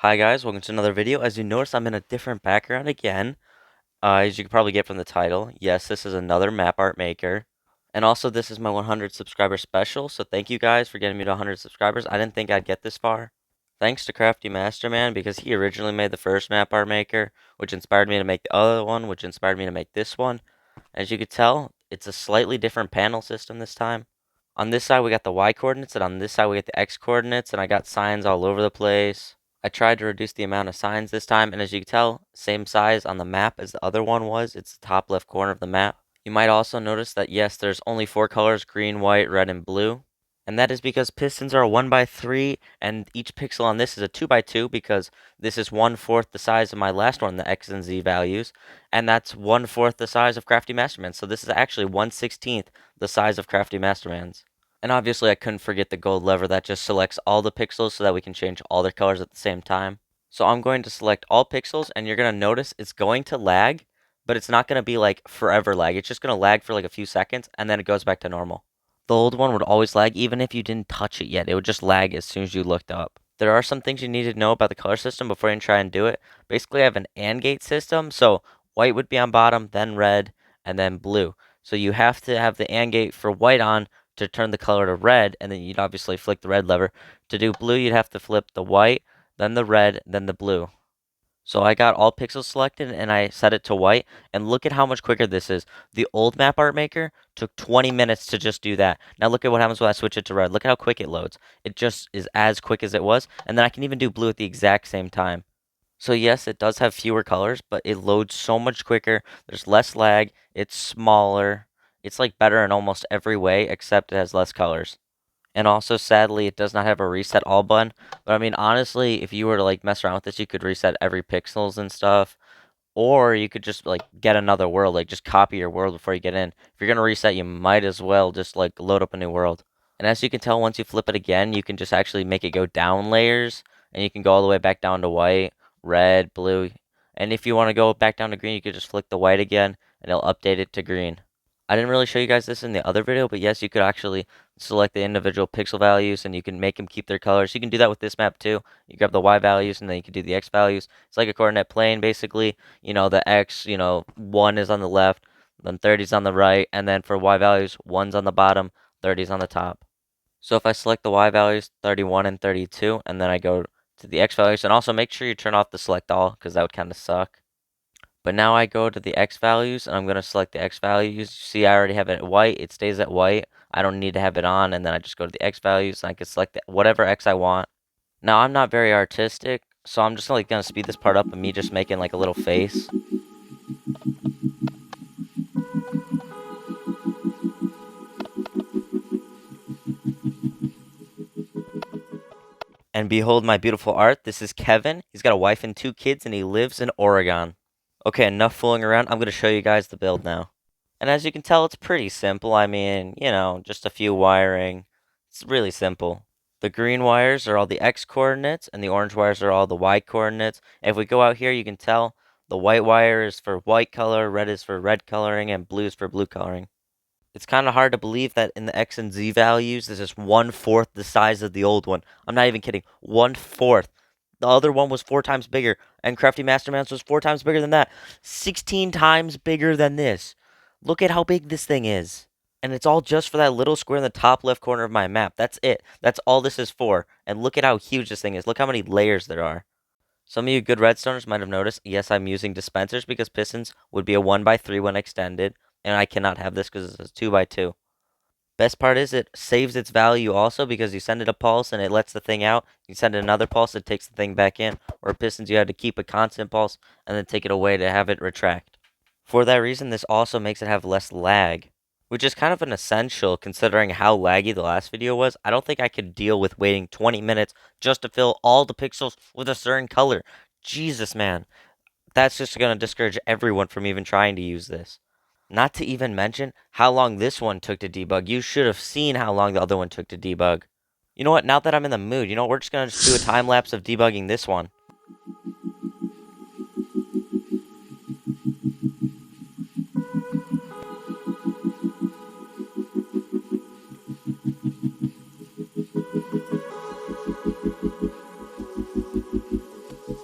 Hi guys, welcome to another video. As you notice, I'm in a different background again. As you can probably get from the title, yes, this is another map art maker. And also, this is my 100 subscriber special, so thank you guys for getting me to 100 subscribers. I didn't think I'd get this far. Thanks to Crafty Masterman, because he originally made the first map art maker, which inspired me to make the other one, which inspired me to make this one. As you could tell, it's a slightly different panel system this time. On this side, we got the Y coordinates, and on this side, we get the X coordinates, and I got signs all over the place. I tried to reduce the amount of signs this time, and as you can tell, same size on the map as the other one was. It's the top left corner of the map. You might also notice that yes, there's only 4 colors, green, white, red, and blue. And that is because pistons are a 1x3, and each pixel on this is a 2x2 because this is 1/4 the size of my last one, the X and Z values, and that's 1/4 the size of Crafty Masterman. So this is actually 1/16 the size of Crafty Masterman's. And obviously I couldn't forget the gold lever that just selects all the pixels so that we can change all their colors at the same time. So I'm going to select all pixels and you're going to notice it's going to lag, but it's not going to be like forever lag. It's just going to lag for like a few seconds and then it goes back to normal. The old one would always lag even if you didn't touch it yet. It would just lag as soon as you looked up. There are some things you need to know about the color system before you try and do it. Basically I have an AND gate system, so white would be on bottom, then red, and then blue. So you have to have the AND gate for white on to turn the color to red, and then you'd obviously flick the red lever. To do blue, you'd have to flip the white, then the red, then the blue. So I got all pixels selected and I set it to white, and look at how much quicker this is. The old map art maker took 20 minutes to just do that. Now look at what happens when I switch it to red. Look at how quick it loads. It just is as quick as it was, and then I can even do blue at the exact same time. So yes, it does have fewer colors, but it loads so much quicker. There's less lag. It's smaller. It's like better in almost every way, except it has less colors. And also, sadly, it does not have a reset all button. But I mean, honestly, if you were to like mess around with this, you could reset every pixels and stuff. Or you could just like get another world, like just copy your world before you get in. If you're gonna reset, you might as well just like load up a new world. And as you can tell, once you flip it again, you can just actually make it go down layers, and you can go all the way back down to white, red, blue. And if you want to go back down to green, you could just flick the white again, and it'll update it to green. I didn't really show you guys this in the other video, but yes, you could actually select the individual pixel values, and you can make them keep their colors. You can do that with this map too. You grab the Y values, and then you can do the X values. It's like a coordinate plane, basically. The X, 1 is on the left, then 30 is on the right, and then for Y values, 1's on the bottom, 30 is on the top. So if I select the Y values, 31 and 32, and then I go to the X values, and also make sure you turn off the select all, because that would kind of suck. But now I go to the X values, and I'm going to select the X values. See, I already have it at white. It stays at white. I don't need to have it on, and then I just go to the X values, and I can select whatever X I want. Now, I'm not very artistic, so I'm just like going to speed this part up of me just making like a little face. And behold my beautiful art. This is Kevin. He's got a wife and 2 kids, and he lives in Oregon. Okay, enough fooling around. I'm going to show you guys the build now. And as you can tell, it's pretty simple. I mean, just a few wiring. It's really simple. The green wires are all the X coordinates, and the orange wires are all the Y coordinates. If we go out here, you can tell the white wire is for white color, red is for red coloring, and blue is for blue coloring. It's kind of hard to believe that in the X and Z values, this is 1/4 the size of the old one. I'm not even kidding. 1/4. The other one was 4 times bigger, and Crafty Masterman's was 4 times bigger than that. 16 times bigger than this. Look at how big this thing is. And it's all just for that little square in the top left corner of my map. That's it. That's all this is for. And look at how huge this thing is. Look how many layers there are. Some of you good redstoners might have noticed, yes, I'm using dispensers because pistons would be a 1x3 when extended, and I cannot have this because it's a 2x2. Best part is it saves its value also because you send it a pulse and it lets the thing out. You send it another pulse, it takes the thing back in. Or pistons, you have to keep a constant pulse and then take it away to have it retract. For that reason, this also makes it have less lag, which is kind of an essential considering how laggy the last video was. I don't think I could deal with waiting 20 minutes just to fill all the pixels with a certain color. Jesus, man. That's just going to discourage everyone from even trying to use this. Not to even mention how long this one took to debug. You should have seen how long the other one took to debug. You know what? Now that I'm in the mood, we're just going to just do a time lapse of debugging this one. Now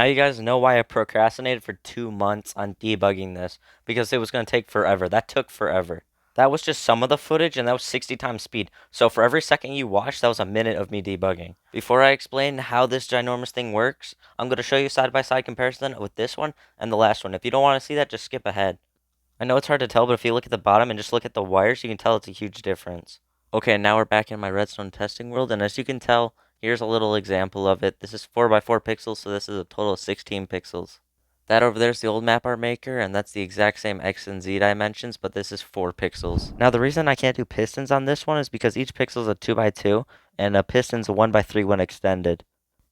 you guys know why I procrastinated for 2 months on debugging this, because it was going to take forever. That took forever. That was just some of the footage, and that was 60 times speed. So for every second you watched, that was a minute of me debugging. Before I explain how this ginormous thing works, I'm going to show you side-by-side comparison with this one and the last one. If you don't want to see that, just skip ahead. I know it's hard to tell, but if you look at the bottom and just look at the wires, you can tell it's a huge difference. Okay, now we're back in my redstone testing world, and as you can tell, here's a little example of it. This is 4x4 pixels, so this is a total of 16 pixels. That over there is the old map art maker, and that's the exact same X and Z dimensions, but this is 4 pixels. Now the reason I can't do pistons on this one is because each pixel is a 2x2, and a piston's a 1x3 when extended.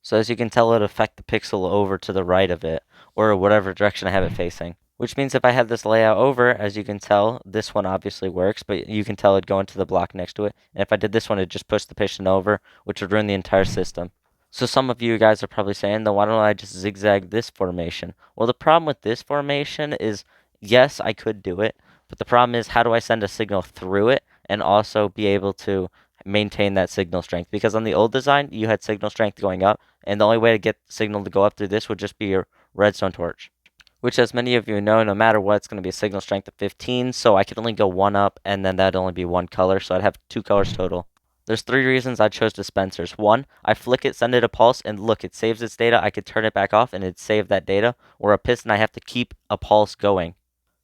So as you can tell, it'll affect the pixel over to the right of it, or whatever direction I have it facing. Which means if I have this layout over, as you can tell, this one obviously works, but you can tell it'd go into the block next to it. And if I did this one, it'd just push the piston over, which would ruin the entire system. So some of you guys are probably saying, then why don't I just zigzag this formation? Well, the problem with this formation is, yes, I could do it, but the problem is, how do I send a signal through it and also be able to maintain that signal strength? Because on the old design, you had signal strength going up, and the only way to get signal to go up through this would just be your redstone torch. Which, as many of you know, no matter what, it's going to be a signal strength of 15, so I could only go one up, and then that'd only be one color, so I'd have 2 colors total. There's 3 reasons I chose dispensers. 1, I flick it, send it a pulse, and look, it saves its data. I could turn it back off, and it'd save that data. Or a piston, I have to keep a pulse going.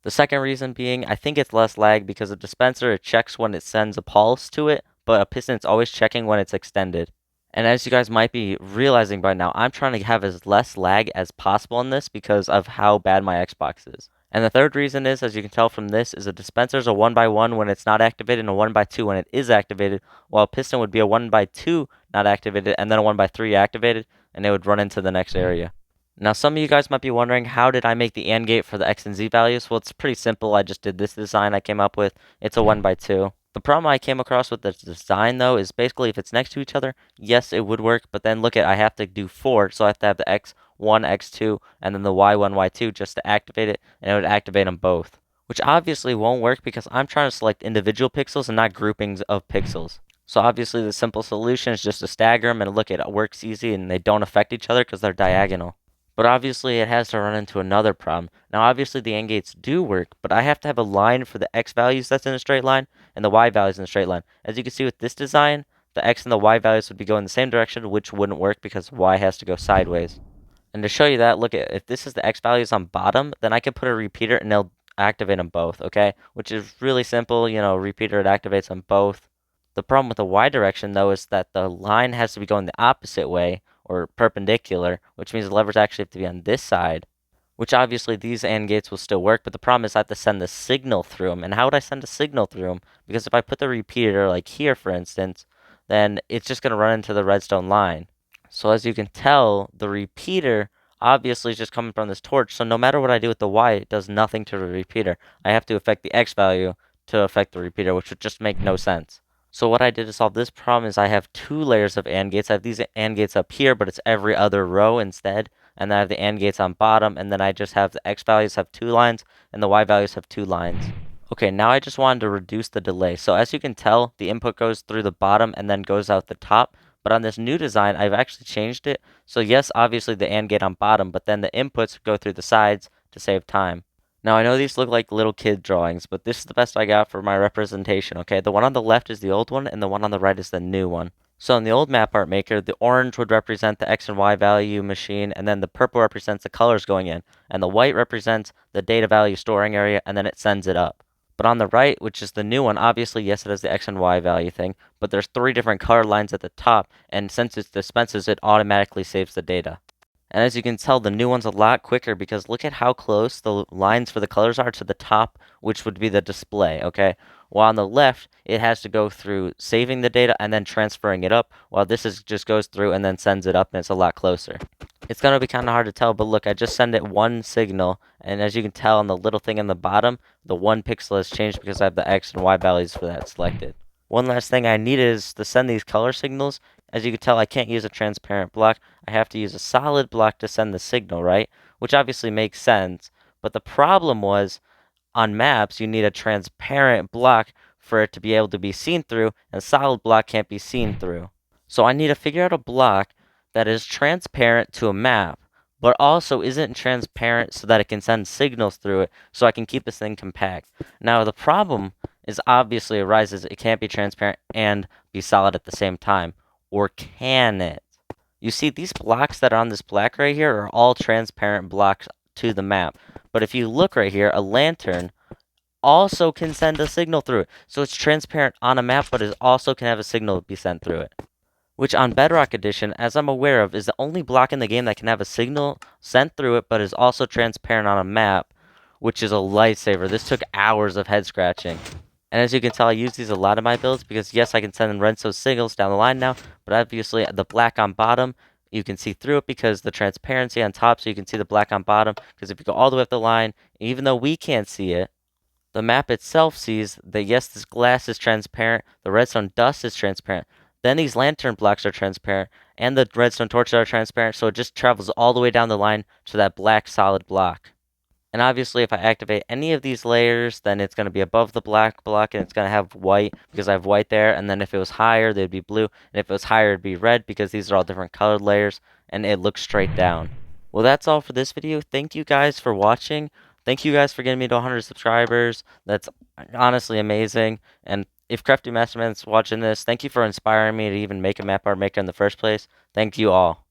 The second reason being, I think it's less lag because a dispenser, it checks when it sends a pulse to it, but a piston, it's always checking when it's extended. And as you guys might be realizing by now, I'm trying to have as less lag as possible in this because of how bad my Xbox is. And the third reason is, as you can tell from this, is a dispenser is a 1x1 when it's not activated and a 1x2 when it is activated, while a piston would be a 1x2 not activated and then a 1x3 activated, and it would run into the next area. Now, some of you guys might be wondering, how did I make the AND gate for the X and Z values? Well, it's pretty simple. I just did this design I came up with. It's a 1x2. The problem I came across with this design, though, is basically if it's next to each other, yes, it would work, but then look at, I have to do 4, so I have to have the X1, X2, and then the Y1, Y2 just to activate it, and it would activate them both. Which obviously won't work because I'm trying to select individual pixels and not groupings of pixels. So obviously the simple solution is just to stagger them, and look, it works easy, and they don't affect each other because they're diagonal. But obviously it has to run into another problem. Now obviously the AND gates do work, but I have to have a line for the X values that's in a straight line and the Y values in a straight line. As you can see with this design, the X and the Y values would be going the same direction, which wouldn't work because Y has to go sideways. And to show you that, look at, if this is the X values on bottom, then I can put a repeater and it'll activate them both, okay? Which is really simple, repeater, it activates them both. The problem with the Y direction, though, is that the line has to be going the opposite way, or perpendicular, which means the levers actually have to be on this side, which obviously these AND gates will still work, but the problem is I have to send the signal through them. And how would I send a signal through them? Because if I put the repeater, like here, for instance, then it's just going to run into the redstone line. So as you can tell, the repeater obviously is just coming from this torch, so no matter what I do with the Y, it does nothing to the repeater. I have to affect the X value to affect the repeater, which would just make no sense. So what I did to solve this problem is I have 2 layers of AND gates. I have these AND gates up here, but it's every other row instead. And then I have the AND gates on bottom, and then I just have the X values have 2 lines, and the Y values have 2 lines. Okay, now I just wanted to reduce the delay. So as you can tell, the input goes through the bottom and then goes out the top. But on this new design, I've actually changed it. So yes, obviously the AND gate on bottom, but then the inputs go through the sides to save time. Now, I know these look like little kid drawings, but this is the best I got for my representation, okay? The one on the left is the old one, and the one on the right is the new one. So in the old map art maker, the orange would represent the X and Y value machine, and then the purple represents the colors going in, and the white represents the data value storing area, and then it sends it up. But on the right, which is the new one, obviously, yes, it has the X and Y value thing, but there's 3 different color lines at the top, and since it dispenses, it automatically saves the data. And as you can tell, the new one's a lot quicker because look at how close the lines for the colors are to the top, which would be the display, okay? While on the left, it has to go through saving the data and then transferring it up, while this just goes through and then sends it up, and it's a lot closer. It's going to be kind of hard to tell, but look, I just send it one signal, and as you can tell on the little thing in the bottom, the 1 pixel has changed because I have the X and Y values for that selected. One last thing I need is to send these color signals. As you can tell, I can't use a transparent block. I have to use a solid block to send the signal, right? Which obviously makes sense. But the problem was, on maps, you need a transparent block for it to be able to be seen through, and solid block can't be seen through. So I need to figure out a block that is transparent to a map, but also isn't transparent so that it can send signals through it, so I can keep this thing compact. Now, the problem is obviously arises it can't be transparent and be solid at the same time. Or can it? You see, these blocks that are on this black right here are all transparent blocks to the map. But if you look right here, a lantern also can send a signal through it. So it's transparent on a map, but it also can have a signal be sent through it. Which on Bedrock Edition, as I'm aware of, is the only block in the game that can have a signal sent through it, but is also transparent on a map, which is a lifesaver. This took hours of head scratching. And as you can tell, I use these a lot in my builds because, yes, I can send Renzo signals down the line now, but obviously the black on bottom, you can see through it because the transparency on top, so you can see the black on bottom. Because if you go all the way up the line, even though we can't see it, the map itself sees that, yes, this glass is transparent, the redstone dust is transparent, then these lantern blocks are transparent, and the redstone torches are transparent, so it just travels all the way down the line to that black solid block. And obviously, if I activate any of these layers, then it's going to be above the black block, and it's going to have white, because I have white there, and then if it was higher, they'd be blue, and if it was higher, it'd be red, because these are all different colored layers, and it looks straight down. Well, that's all for this video. Thank you guys for watching. Thank you guys for getting me to 100 subscribers. That's honestly amazing. And if Crafty Masterman's watching this, thank you for inspiring me to even make a map art maker in the first place. Thank you all.